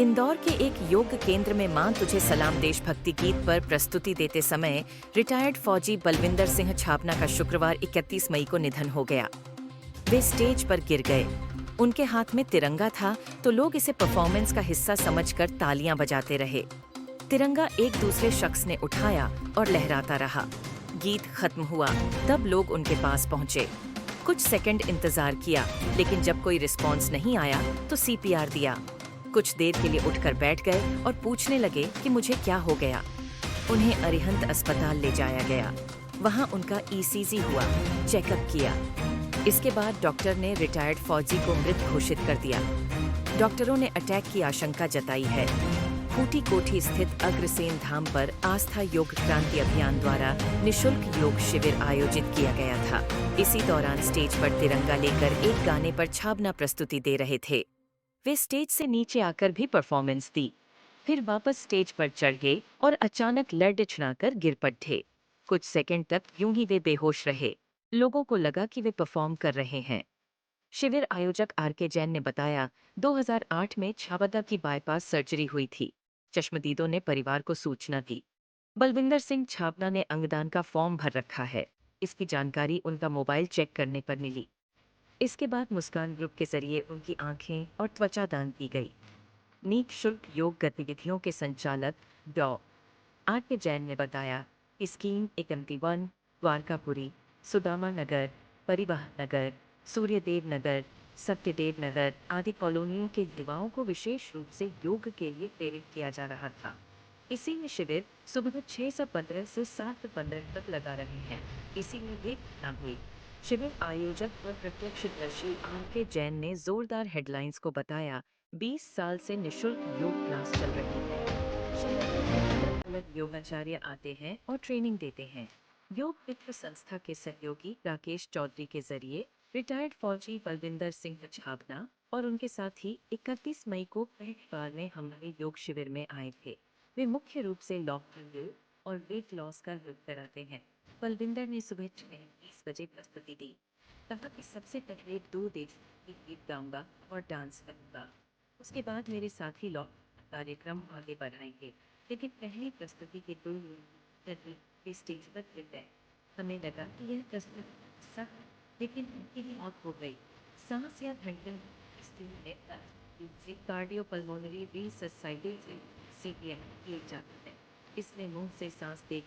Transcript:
इंदौर के एक योग केंद्र में मां तुझे सलाम देशभक्ति गीत पर प्रस्तुति देते समय रिटायर्ड फौजी बलविंदर सिंह छाबना का शुक्रवार 31 मई को निधन हो गया। वे स्टेज पर गिर गए। उनके हाथ में तिरंगा था तो लोग इसे परफॉर्मेंस का हिस्सा समझकर तालियां बजाते रहे। तिरंगा एक दूसरे शख्स ने उठाया और लहराता रहा। गीत खत्म हुआ तब लोग उनके पास पहुंचे। कुछ सेकंड इंतजार किया, लेकिन जब कोई रिस्पॉन्स नहीं आया तो सीपीआर दिया। कुछ देर के लिए उठकर बैठ गए और पूछने लगे कि मुझे क्या हो गया। उन्हें अरिहंत अस्पताल ले जाया गया। वहां उनका ईसीजी हुआ, चेकअप किया। इसके बाद डॉक्टर ने रिटायर्ड फौजी को मृत घोषित कर दिया। डॉक्टरों ने अटैक की आशंका जताई है। खूटी कोठी स्थित अग्रसेन धाम पर आस्था योग क्रांति अभियान द्वारा निशुल्क योग शिविर आयोजित किया गया था। इसी दौरान स्टेज पर तिरंगा लेकर एक गाने पर छाबना प्रस्तुति दे रहे थे। वे स्टेज से नीचे आकर भी परफॉर्मेंस दी, फिर वापस स्टेज पर चढ़ गए और अचानक लड़-डिछड़ाकर गिर पड़े। कुछ सेकंड तक यूं ही वे बेहोश रहे। लोगों को लगा कि वे परफॉर्म कर रहे हैं। शिविर आयोजक आर.के. जैन ने बताया, 2008 में छाबदा की बाईपास सर्जरी हुई थी। चश्मदीदों ने परिवार को सूचना दी। बलविंदर सिंह छाबना ने अंगदान का फॉर्म भर रखा है। इसकी जानकारी उनका मोबाइल चेक करने पर मिली। इसके बाद मुस्कान ग्रुप के जरिए उनकी आंखें और त्वचा दान की गई। निःशुल्क योग गतिविधियों के संचालक डॉ. आर के जैन ने बताया कि स्कीम 51, द्वारकापुरी, सुदामा नगर, परिवहन नगर, सूर्यदेव नगर, सत्यदेव नगर आदि कॉलोनियों के युवाओं को विशेष रूप से योग के लिए प्रेरित किया जा रहा था। इसी में शिविर सुबह 6:15 से 7:15 तक लगा रहे हैं। इसी में भी नाम हुई। शिविर आयोजक व प्रत्यक्षदर्शी आर के जैन ने जोरदार हेडलाइंस को बताया, 20 साल से निशुल्क योग क्लास चल रही है। शिविर में अलग अलग योगाचार्य आते हैं और ट्रेनिंग देते हैं। योग मित्र संस्था के सहयोगी राकेश चौधरी के जरिए रिटायर्ड फौजी बलविंदर सिंह छाबना और उनके साथी 31 मई को पहली बार में हमारे योग शिविर में आए थे। वे मुख्य रूप से लॉकडाउन और वेट लॉस का योग कराते हैं। बलविंदर ने सुबह 6:20 बजे प्रस्तुति दी। कहा कि सबसे पहले 2 देशभक्ति गीत गाऊंगा और डांस करूंगा। उसके बाद मेरे साथी लोग कार्यक्रम आगे बढ़ाएंगे, लेकिन पहली प्रस्तुति के 2 मिनट स्टेज पर गिर गए। हमें लगा कि यह प्रस्तुति सच, लेकिन उनकी ही मौत हो गई। सांस या धड़कन से कार्डियोपल्मोनरी रिससाइटिस से सीपीएम किए जाते हैं। इसमें मुंह से सांस देख